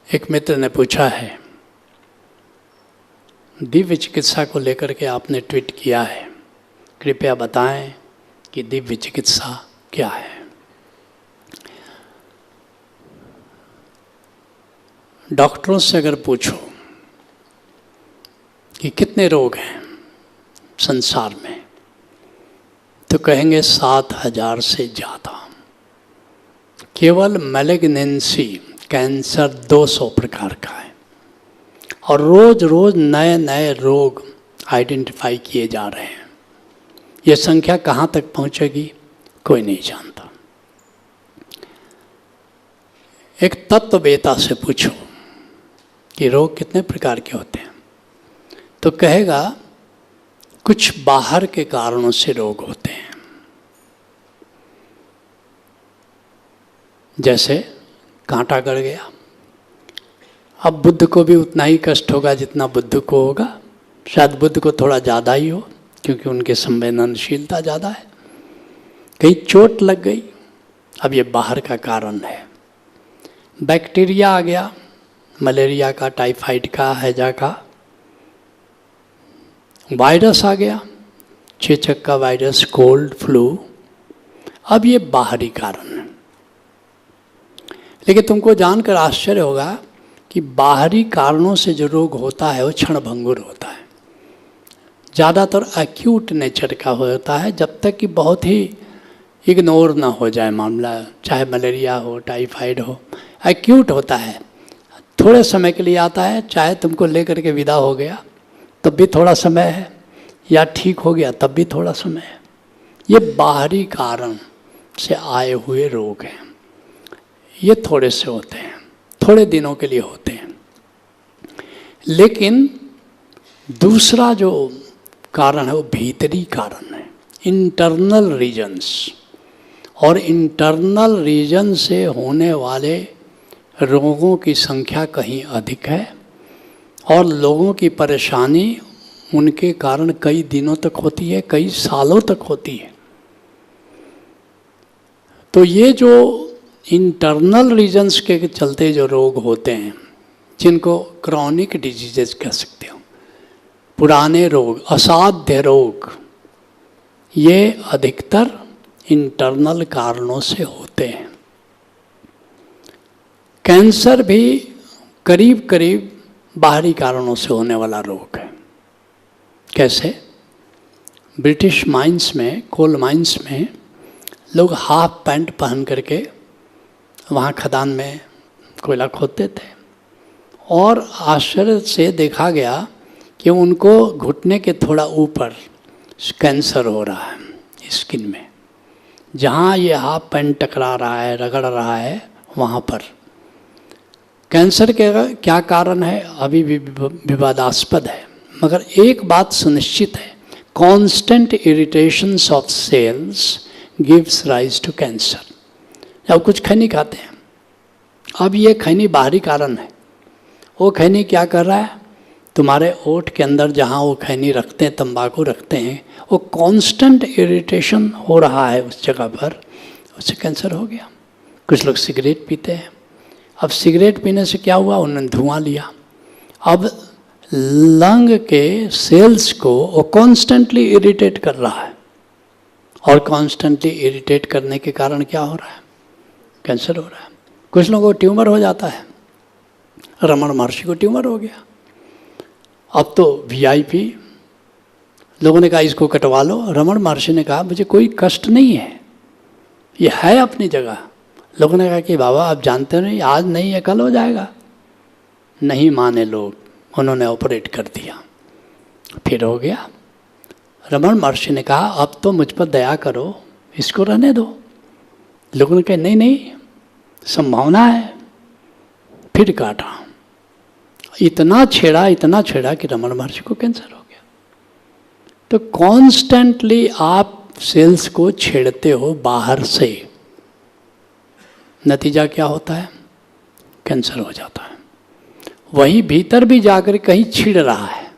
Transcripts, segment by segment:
एक मित्र ने पूछा है, दिव्य चिकित्सा को लेकर के आपने ट्वीट किया है, कृपया बताएं कि दिव्य चिकित्सा क्या है। डॉक्टरों से अगर पूछो कि कितने रोग हैं संसार में, तो कहेंगे 7,000 से ज़्यादा। केवल मैलिग्नेंसी कैंसर 200 प्रकार का है और रोज रोज नए नए रोग आइडेंटिफाई किए जा रहे हैं। ये संख्या कहाँ तक पहुँचेगी कोई नहीं जानता। एक तत्ववेता से पूछो कि रोग कितने प्रकार के होते हैं, तो कहेगा कुछ बाहर के कारणों से रोग होते हैं, जैसे कांटा गड़ गया। अब बुद्ध को भी उतना ही कष्ट होगा जितना बुद्ध को होगा, शायद बुद्ध को थोड़ा ज़्यादा ही हो क्योंकि उनके संवेदनशीलता ज़्यादा है। कहीं चोट लग गई, अब ये बाहर का कारण है। बैक्टीरिया आ गया, मलेरिया का, टाइफाइड का, हैजा का। वायरस आ गया, चेचक का वायरस, कोल्ड, फ्लू। अब ये बाहरी कारण है। लेकिन तुमको जानकर आश्चर्य होगा कि बाहरी कारणों से जो रोग होता है वो क्षणभंगुर होता है, ज़्यादातर एक्यूट नेचर का होता है, जब तक कि बहुत ही इग्नोर ना हो जाए मामला। चाहे मलेरिया हो, टाइफाइड हो, एक्यूट होता है, थोड़े समय के लिए आता है। चाहे तुमको लेकर के विदा हो गया तब भी थोड़ा समय है, या ठीक हो गया तब भी थोड़ा समय है। ये बाहरी कारण से आए हुए रोग हैं। ये थोड़े से होते हैं, थोड़े दिनों के लिए होते हैं। लेकिन दूसरा जो कारण है वो भीतरी कारण है, इंटरनल रीजन्स। और इंटरनल रीजन से होने वाले रोगों की संख्या कहीं अधिक है और लोगों की परेशानी उनके कारण कई दिनों तक होती है, कई सालों तक होती है। तो ये जो इंटरनल रीजन्स के चलते जो रोग होते हैं, जिनको क्रॉनिक डिजीजेस कह सकते हो, पुराने रोग, असाध्य रोग, ये अधिकतर इंटरनल कारणों से होते हैं। कैंसर भी करीब करीब बाहरी कारणों से होने वाला रोग है। कैसे? ब्रिटिश माइंस में, कोल माइंस में लोग हाफ पैंट पहन करके वहाँ खदान में कोयला खोदते थे और आश्चर्य से देखा गया कि उनको घुटने के थोड़ा ऊपर कैंसर हो रहा है स्किन में। जहाँ ये हाफ पैंट टकरा रहा है, रगड़ रहा है, वहाँ पर कैंसर के क्या कारण है अभी भी विवादास्पद है। मगर एक बात सुनिश्चित है, constant irritations of cells gives rise to cancer. जब कुछ खैनी खाते हैं, अब ये खैनी बाहरी कारण है। वो खैनी क्या कर रहा है, तुम्हारे ओठ के अंदर जहाँ वो खैनी रखते हैं, तंबाकू रखते हैं, वो कांस्टेंट इरिटेशन हो रहा है उस जगह पर, उससे कैंसर हो गया। कुछ लोग सिगरेट पीते हैं, अब सिगरेट पीने से क्या हुआ, उन्होंने धुआं लिया। अब लंग के सेल्स को वो कॉन्स्टेंटली इरिटेट कर रहा है और कॉन्स्टेंटली इरिटेट करने के कारण क्या हो रहा है, कैंसर हो रहा है। कुछ लोगों को ट्यूमर हो जाता है, रमण महर्षि को ट्यूमर हो गया। अब तो वीआईपी लोगों ने कहा इसको कटवा लो। रमण महर्षि ने कहा मुझे कोई कष्ट नहीं है, ये है अपनी जगह। लोगों ने कहा कि बाबा आप जानते नहीं, आज नहीं है कल हो जाएगा। नहीं माने लोग, उन्होंने ऑपरेट कर दिया, फिर हो गया। रमण महर्षि ने कहा अब तो मुझ पर दया करो, इसको रहने दो। लोगों ने कहा नहीं नहीं, संभावना है, फिर काटा। इतना छेड़ा कि रमण महर्षि को कैंसर हो गया। तो कॉन्स्टेंटली आप सेल्स को छेड़ते हो बाहर से, नतीजा क्या होता है, कैंसर हो जाता है। वही भीतर भी जाकर कहीं छिड़ रहा है,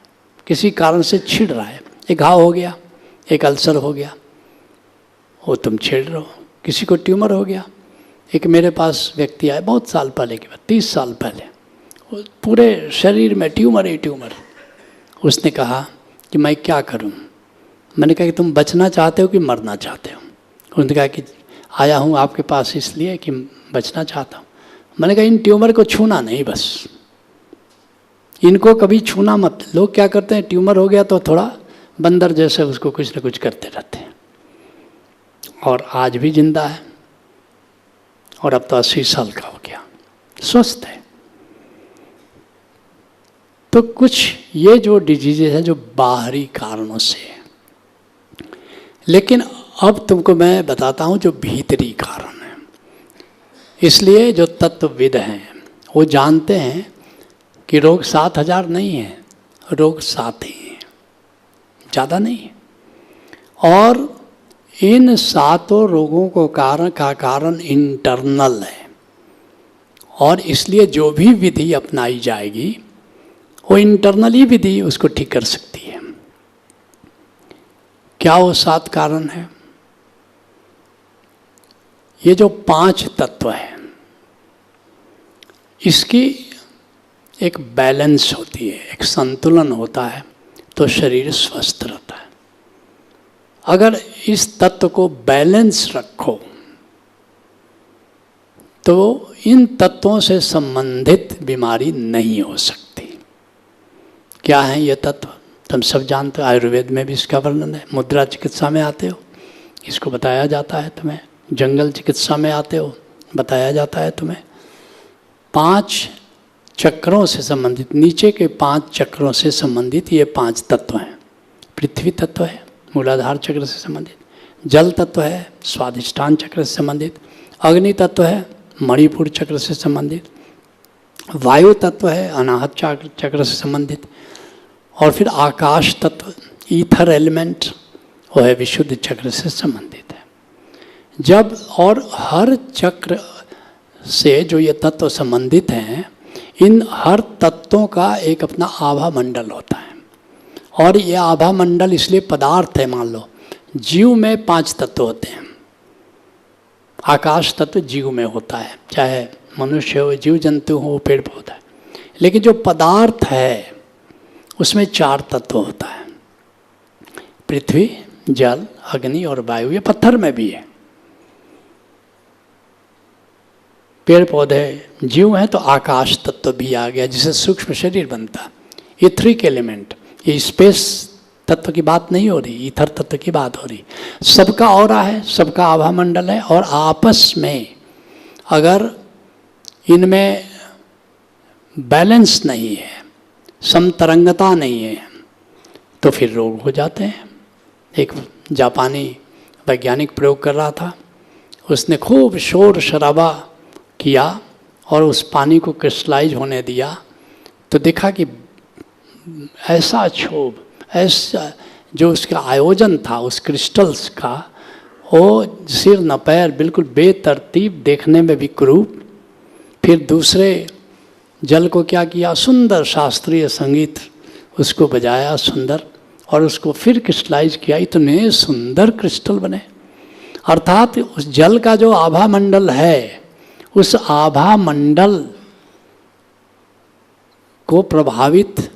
किसी कारण से छिड़ रहा है। एक घाव हो गया, एक अल्सर हो गया, वो तुम छेड़ रहे हो। किसी को ट्यूमर हो गया। एक मेरे पास व्यक्ति आए बहुत साल पहले की बात, 30 साल पहले, पूरे शरीर में ट्यूमर ही ट्यूमर। उसने कहा कि मैं क्या करूं? मैंने कहा कि तुम बचना चाहते हो कि मरना चाहते हो? उसने कहा कि आया हूं आपके पास इसलिए कि बचना चाहता हूं। मैंने कहा इन ट्यूमर को छूना नहीं, बस इनको कभी छूना मत। लोग क्या करते हैं, ट्यूमर हो गया तो थोड़ा बंदर जैसे उसको कुछ न कुछ करते रहते हैं, और आज भी जिंदा है, और अब तो 80 साल का हो गया, स्वस्थ है। तो कुछ ये जो डिजीजेज है जो बाहरी कारणों से है, लेकिन अब तुमको मैं बताता हूं जो भीतरी कारण है। इसलिए जो तत्वविद हैं वो जानते हैं कि रोग 7000 नहीं है, रोग 7 ही हैं, ज़्यादा नहीं है। और इन 7 रोगों को कारण इंटरनल है, और इसलिए जो भी विधि अपनाई जाएगी वो इंटरनली विधि उसको ठीक कर सकती है। क्या वो 7 कारण है? ये जो 5 तत्व है इसकी एक बैलेंस होती है, एक संतुलन होता है, तो शरीर स्वस्थ रहता है। अगर इस तत्व को बैलेंस रखो तो इन तत्वों से संबंधित बीमारी नहीं हो सकती। क्या है ये तत्व? तुम सब जानते हो, आयुर्वेद में भी इसका वर्णन है। मुद्रा चिकित्सा में आते हो, इसको बताया जाता है तुम्हें। जंगल चिकित्सा में आते हो, बताया जाता है तुम्हें। 5 चक्रों से संबंधित, नीचे के 5 चक्रों से संबंधित ये 5 तत्व हैं। पृथ्वी तत्व है, मूलाधार चक्र से संबंधित। जल तत्व है, स्वादिष्ठान चक्र से संबंधित। अग्नि तत्व है, मणिपुर चक्र से संबंधित। वायु तत्व है, अनाहत चक्र से संबंधित। और फिर आकाश तत्व, ईथर एलिमेंट, वो है विशुद्ध चक्र से संबंधित है। जब और हर चक्र से जो ये तत्व संबंधित हैं, इन हर तत्वों का एक अपना आभा मंडल होता है। और ये आभा मंडल इसलिए पदार्थ है। मान लो जीव में 5 तत्व होते हैं। आकाश तत्व जीव में होता है, चाहे मनुष्य हो, जीव जंतु हो, पेड़ पौधा है। लेकिन जो पदार्थ है उसमें 4 तत्व होता है, पृथ्वी, जल, अग्नि और वायु। ये पत्थर में भी है। पेड़ पौधे जीव हैं तो आकाश तत्व भी आ गया, जिससे सूक्ष्म शरीर बनता है। इथरिक एलिमेंट, ये स्पेस तत्व की बात नहीं हो रही, ईथर तत्व की बात हो रही। सबका ऑरा है, सबका आभा मंडल है, और आपस में अगर इनमें बैलेंस नहीं है, समतरंगता नहीं है, तो फिर रोग हो जाते हैं। एक जापानी वैज्ञानिक प्रयोग कर रहा था, उसने खूब शोर शराबा किया और उस पानी को क्रिस्टलाइज होने दिया, तो देखा कि ऐसा क्षोभ, ऐसा जो उसका आयोजन था उस क्रिस्टल्स का, वो सिर न पैर, बिल्कुल बेतरतीब, देखने में भी कुरूप। फिर दूसरे जल को क्या किया, सुंदर शास्त्रीय संगीत उसको बजाया सुंदर, और उसको फिर क्रिस्टलाइज किया, इतने सुंदर क्रिस्टल बने। अर्थात उस जल का जो आभा मंडल है, उस आभा मंडल को प्रभावित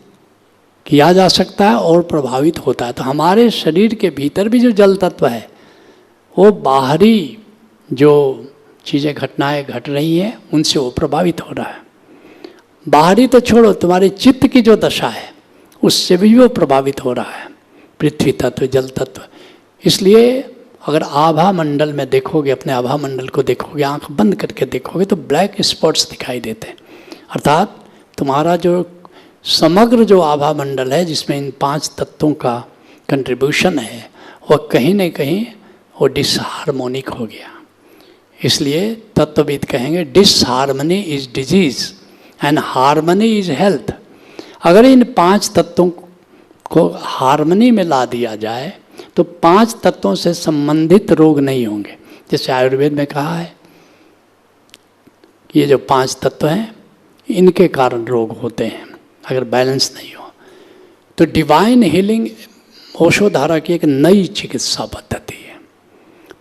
किया जा सकता है और प्रभावित होता है। तो हमारे शरीर के भीतर भी जो जल तत्व है, वो बाहरी जो चीज़ें, घटनाएं घट रही हैं, उनसे वो प्रभावित हो रहा है। बाहरी तो छोड़ो, तुम्हारे चित्त की जो दशा है उससे भी वो प्रभावित हो रहा है, पृथ्वी तत्व, जल तत्व। इसलिए अगर आभा मंडल में देखोगे, अपने आभा मंडल को देखोगे, आंख बंद करके देखोगे, तो ब्लैक स्पॉट्स दिखाई देते हैं। अर्थात तुम्हारा जो समग्र जो आभा मंडल है, जिसमें इन 5 तत्वों का कंट्रीब्यूशन है, वह कहीं न कहीं वो डिसहार्मोनिक हो गया। इसलिए तत्वविद कहेंगे disharmony is disease and harmony is health. अगर इन 5 तत्वों को हार्मनी में ला दिया जाए तो 5 तत्वों से संबंधित रोग नहीं होंगे। जैसे आयुर्वेद में कहा है कि ये जो 5 तत्व हैं, इनके कारण रोग होते हैं अगर बैलेंस नहीं हो। तो डिवाइन हीलिंग ओशोधारा की एक नई चिकित्सा पद्धति है।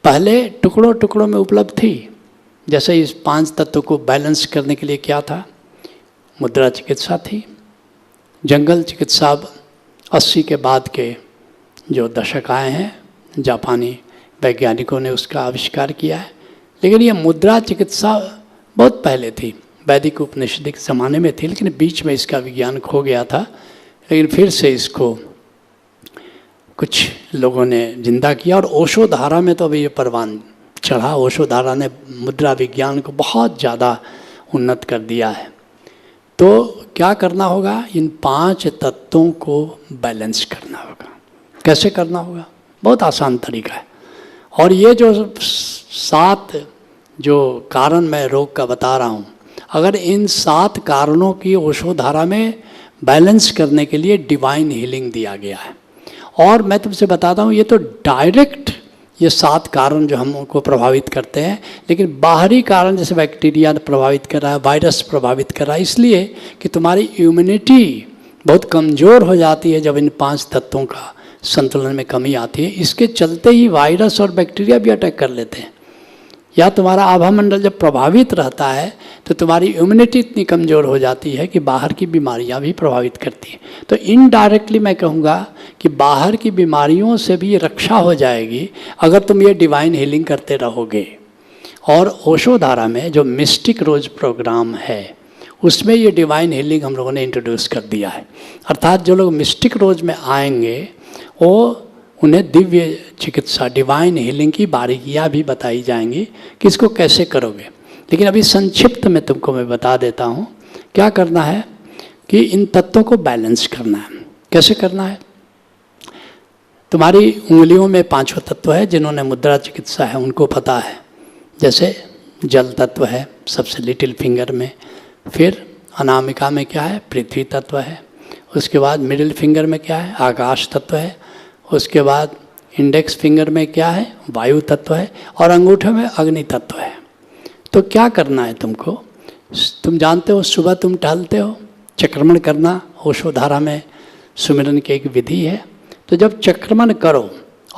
पहले टुकड़ों टुकड़ों में उपलब्ध थी। जैसे इस 5 तत्वों को बैलेंस करने के लिए क्या था, मुद्रा चिकित्सा थी। जंगल चिकित्सा 80 के बाद के जो दशक आए हैं, जापानी वैज्ञानिकों ने उसका आविष्कार किया है। लेकिन ये मुद्रा चिकित्सा बहुत पहले थी, वैदिक उपनिषदिक ज़माने में थी, लेकिन बीच में इसका विज्ञान खो गया था। लेकिन फिर से इसको कुछ लोगों ने जिंदा किया और ओशो धारा में तो अभी ये परवान चढ़ा। ओशो धारा ने मुद्रा विज्ञान को बहुत ज़्यादा उन्नत कर दिया है। तो क्या करना होगा, इन 5 तत्वों को बैलेंस करना होगा। कैसे करना होगा? बहुत आसान तरीका है। और ये जो 7 जो कारण मैं रोग का बता रहा हूँ, अगर इन 7 कारणों की ओशो धारा में बैलेंस करने के लिए डिवाइन हीलिंग दिया गया है। और मैं तुमसे बताता हूँ, ये तो डायरेक्ट ये 7 कारण जो हमको प्रभावित करते हैं, लेकिन बाहरी कारण जैसे बैक्टीरिया प्रभावित कर रहा है, वायरस प्रभावित कर रहा है, इसलिए कि तुम्हारी इम्यूनिटी बहुत कमज़ोर हो जाती है जब इन 5 तत्वों का संतुलन में कमी आती है। इसके चलते ही वायरस और बैक्टीरिया भी अटैक कर लेते हैं। या तुम्हारा आभा मंडल जब प्रभावित रहता है तो तुम्हारी इम्यूनिटी इतनी कमज़ोर हो जाती है कि बाहर की बीमारियां भी प्रभावित करती हैं। तो इनडायरेक्टली मैं कहूँगा कि बाहर की बीमारियों से भी रक्षा हो जाएगी अगर तुम ये डिवाइन हीलिंग करते रहोगे। और ओशो धारा में जो मिस्टिक रोज प्रोग्राम है उसमें ये डिवाइन हीलिंग हम लोगों ने इंट्रोड्यूस कर दिया है। अर्थात जो लोग मिस्टिक रोज में आएंगे वो उन्हें दिव्य चिकित्सा डिवाइन हीलिंग की बारीकियाँ भी बताई जाएंगी कि इसको कैसे करोगे। लेकिन अभी संक्षिप्त में तुमको मैं बता देता हूँ क्या करना है कि इन तत्वों को बैलेंस करना है। कैसे करना है? तुम्हारी उंगलियों में 5 तत्व है, जिन्होंने मुद्रा चिकित्सा है उनको पता है। जैसे जल तत्व है सबसे लिटिल फिंगर में, फिर अनामिका में क्या है? पृथ्वी तत्व है। उसके बाद मिडिल फिंगर में क्या है? आकाश तत्व है। उसके बाद इंडेक्स फिंगर में क्या है? वायु तत्व है। और अंगूठे में अग्नि तत्व है। तो क्या करना है तुमको? तुम जानते हो सुबह तुम टहलते हो, चक्रमण करना ओशो धारा में सुमिरन की एक विधि है। तो जब चक्रमण करो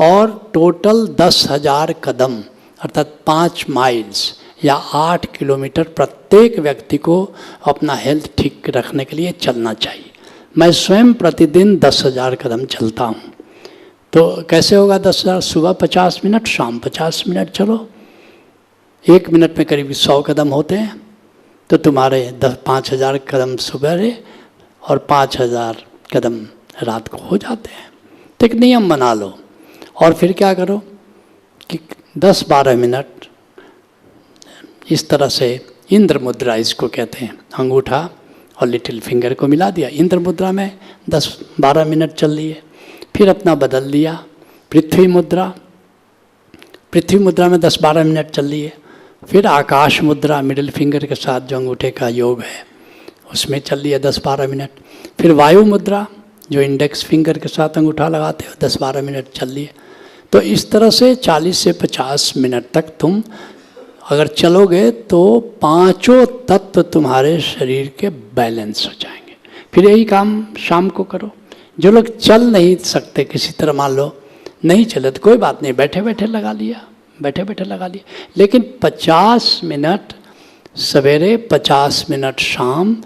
और टोटल 10,000 कदम अर्थात 5 माइल्स या 8 किलोमीटर प्रत्येक व्यक्ति को अपना हेल्थ ठीक रखने के लिए चलना चाहिए। मैं स्वयं प्रतिदिन 10,000 कदम चलता हूँ। तो कैसे होगा 10,000? सुबह 50 मिनट, शाम 50 मिनट चलो। 1 मिनट में करीब 100 कदम होते हैं। तो तुम्हारे 5,000 कदम सुबह और 5,000 कदम रात को हो जाते हैं। तो एक नियम बना लो और फिर क्या करो कि 10-12 मिनट इस तरह से इंद्र मुद्रा इसको कहते हैं, अंगूठा और लिटिल फिंगर को मिला दिया। इंद्र मुद्रा में 10-12 मिनट चल लिए, फिर अपना बदल लिया पृथ्वी मुद्रा। पृथ्वी मुद्रा में 10-12 मिनट चल लिए, फिर आकाश मुद्रा मिडिल फिंगर के साथ जो अंगूठे का योग है उसमें चल लिया 10-12 मिनट। फिर वायु मुद्रा जो इंडेक्स फिंगर के साथ अंगूठा लगाते हो 10-12 मिनट चल लिए। तो इस तरह से 40 से 50 मिनट तक तुम अगर चलोगे तो 5 तत्व तुम्हारे शरीर के बैलेंस हो जाएंगे। फिर यही काम शाम को करो। जो लोग चल नहीं सकते किसी तरह, मान लो नहीं चले तो कोई बात नहीं, बैठे बैठे लगा लिया, बैठे बैठे लगा लिया। लेकिन 50 मिनट सवेरे 50 मिनट शाम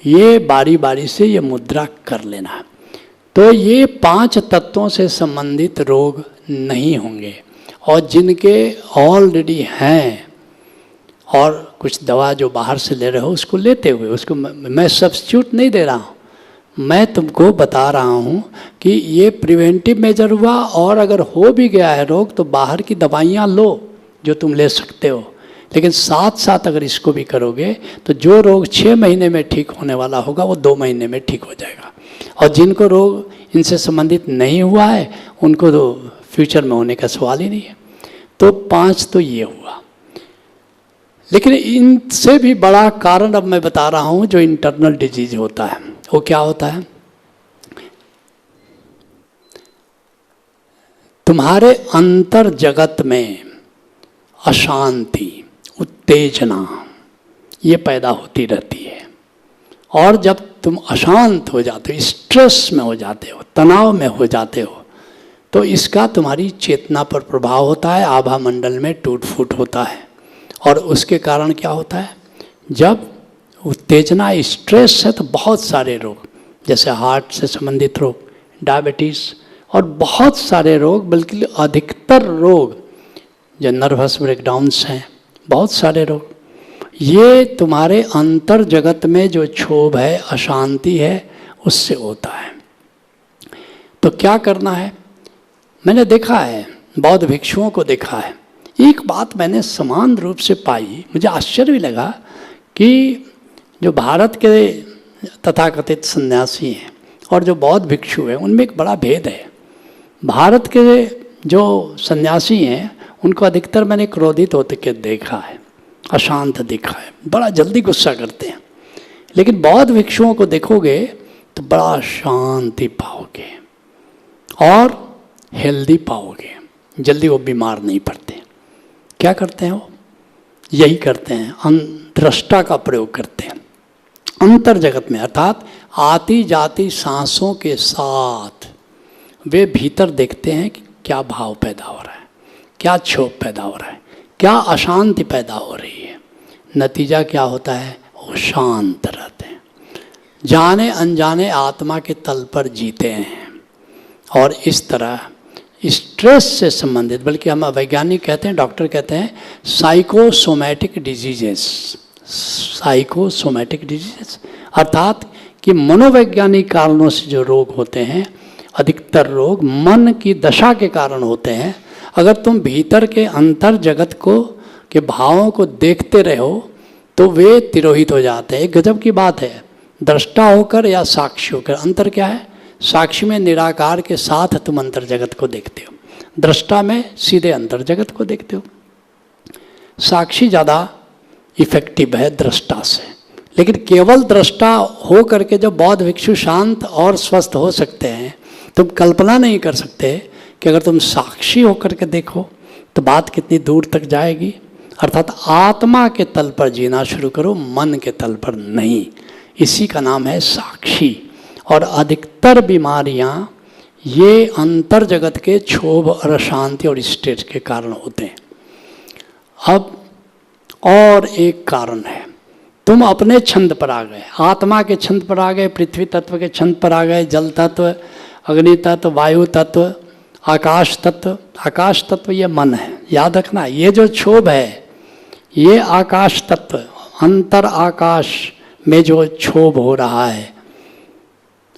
ये बारी बारी से ये मुद्रा कर लेना है। तो ये 5 तत्वों से संबंधित रोग नहीं होंगे। और जिनके ऑलरेडी हैं और कुछ दवा जो बाहर से ले रहे हो उसको लेते हुए, उसको मैं सब्स्टिट्यूट नहीं दे रहा हूँ, मैं तुमको बता रहा हूँ कि ये प्रिवेंटिव मेजर हुआ। और अगर हो भी गया है रोग तो बाहर की दवाइयाँ लो जो तुम ले सकते हो, लेकिन साथ साथ अगर इसको भी करोगे तो जो रोग 6 महीने में ठीक होने वाला होगा वो 2 महीने में ठीक हो जाएगा। और जिनको रोग इनसे संबंधित नहीं हुआ है उनको तो फ्यूचर में होने का सवाल ही नहीं है। तो 5 तो ये हुआ। लेकिन इनसे भी बड़ा कारण अब मैं बता रहा हूँ जो इंटरनल डिजीज होता है। वो क्या होता है? तुम्हारे अंतर जगत में अशांति, उत्तेजना ये पैदा होती रहती है। और जब तुम अशांत हो जाते हो, स्ट्रेस में हो जाते हो, तनाव में हो जाते हो, तो इसका तुम्हारी चेतना पर प्रभाव होता है, आभा मंडल में टूट फूट होता है। और उसके कारण क्या होता है? जब उत्तेजना, स्ट्रेस है तो बहुत सारे रोग, जैसे हार्ट से संबंधित रोग, डायबिटीज़ और बहुत सारे रोग, बल्कि अधिकतर रोग जो नर्वस ब्रेकडाउन्स हैं, बहुत सारे रोग, ये तुम्हारे अंतर जगत में जो क्षोभ है, अशांति है, उससे होता है। तो क्या करना है? मैंने देखा है, बौद्ध भिक्षुओं को देखा है, एक बात मैंने समान रूप से पाई, मुझे आश्चर्य भी लगा कि जो भारत के तथाकथित सन्यासी हैं और जो बौद्ध भिक्षु हैं, उनमें एक बड़ा भेद है। भारत के जो सन्यासी हैं उनको अधिकतर मैंने क्रोधित होते के देखा है, अशांत देखा है, बड़ा जल्दी गुस्सा करते हैं। लेकिन बौद्ध भिक्षुओं को देखोगे तो बड़ा शांति पाओगे और हेल्दी पाओगे, जल्दी वो बीमार नहीं पड़ते। क्या करते हैं वो? यही करते हैं, दृष्टा का प्रयोग करते हैं अंतर जगत में, अर्थात आती जाती सांसों के साथ वे भीतर देखते हैं कि क्या भाव पैदा हो रहा है, क्या क्षोभ पैदा हो रहा है, क्या अशांति पैदा हो रही है। नतीजा क्या होता है? वो शांत रहते हैं, जाने अनजाने आत्मा के तल पर जीते हैं। और इस तरह स्ट्रेस से संबंधित, बल्कि हम वैज्ञानिक कहते हैं, डॉक्टर कहते हैं साइकोसोमैटिक डिजीजेस, साइकोसोमैटिक डिजीजेस, अर्थात कि मनोवैज्ञानिक कारणों से जो रोग होते हैं, अधिकतर रोग मन की दशा के कारण होते हैं। अगर तुम भीतर के अंतर जगत को के भावों को देखते रहो तो वे तिरोहित हो जाते हैं। एक गजब की बात है, दृष्टा होकर या साक्षी होकर, अंतर क्या है? साक्षी में निराकार के साथ तुम अंतर जगत को देखते हो, दृष्टा में सीधे अंतर जगत को देखते हो। साक्षी ज़्यादा इफेक्टिव है दृष्टा से, लेकिन केवल दृष्टा हो करके जो बौद्ध भिक्षु शांत और स्वस्थ हो सकते हैं, तुम कल्पना नहीं कर सकते कि अगर तुम साक्षी होकर के देखो तो बात कितनी दूर तक जाएगी। अर्थात आत्मा के तल पर जीना शुरू करो, मन के तल पर नहीं। इसी का नाम है साक्षी। और अधिकतर बीमारियां ये अंतर जगत के क्षोभ और अशांति और स्ट्रेस के कारण होते हैं। अब और एक कारण है, तुम अपने छंद पर आ गए, आत्मा के छंद पर आ गए, पृथ्वी तत्व के छंद पर आ गए, जल तत्व, अग्नि तत्व, वायु तत्व, आकाश तत्व। आकाश तत्व ये मन है, याद रखना। ये जो क्षोभ है ये आकाश तत्व, अंतर आकाश में जो क्षोभ हो रहा है,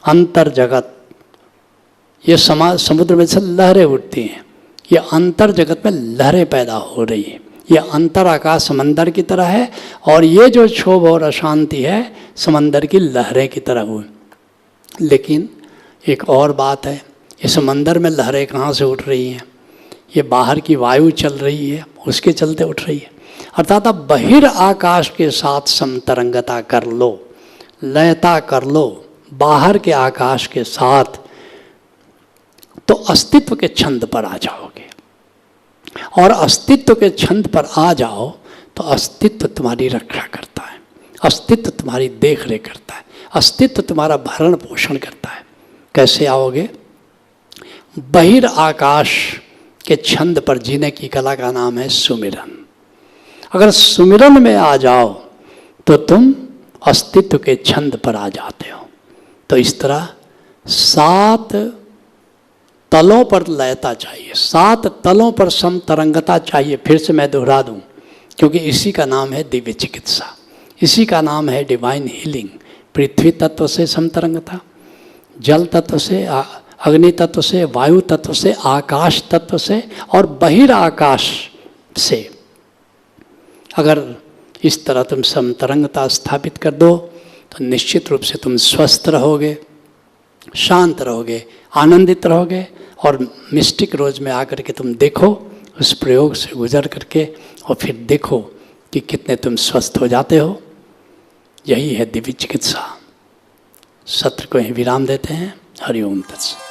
अंतर जगत, ये समुद्र में से लहरें उठती हैं, ये अंतर जगत में लहरें पैदा हो रही हैं। ये अंतर आकाश समंदर की तरह है और ये जो क्षोभ और अशांति है समंदर की लहरें की तरह हुई। लेकिन एक और बात है, ये समंदर में लहरें कहाँ से उठ रही हैं? ये बाहर की वायु चल रही है, उसके चलते उठ रही है। अर्थात अब बहिर आकाश के साथ समतरंगता कर लो, लयता कर लो बाहर के आकाश के साथ, तो अस्तित्व के छंद पर आ जाओगे। और अस्तित्व के छंद पर आ जाओ तो अस्तित्व तुम्हारी रक्षा करता है, अस्तित्व तुम्हारी देख रेख करता है, अस्तित्व तुम्हारा भरण पोषण करता है। कैसे आओगे? बहिर आकाश के छंद पर जीने की कला का नाम है सुमिरन। अगर सुमिरन में आ जाओ तो तुम अस्तित्व के छंद पर आ जाते हो। तो इस तरह 7 तलों पर लयता चाहिए, 7 तलों पर समतरंगता चाहिए। फिर से मैं दोहरा दूं, क्योंकि इसी का नाम है दिव्य चिकित्सा, इसी का नाम है डिवाइन हीलिंग। पृथ्वी तत्व से समतरंगता, जल तत्व से, अग्नि तत्व से, वायु तत्व से, आकाश तत्व से और बहिर आकाश से। अगर इस तरह तुम समतरंगता स्थापित कर दो तो निश्चित रूप से तुम स्वस्थ रहोगे, शांत रहोगे, आनंदित रहोगे। और मिस्टिक रोज में आकर के तुम देखो, उस प्रयोग से गुजर करके, और फिर देखो कि कितने तुम स्वस्थ हो जाते हो। यही है दिव्य चिकित्सा। सत्र को यहीं विराम देते हैं। हरि ओम तत्सत।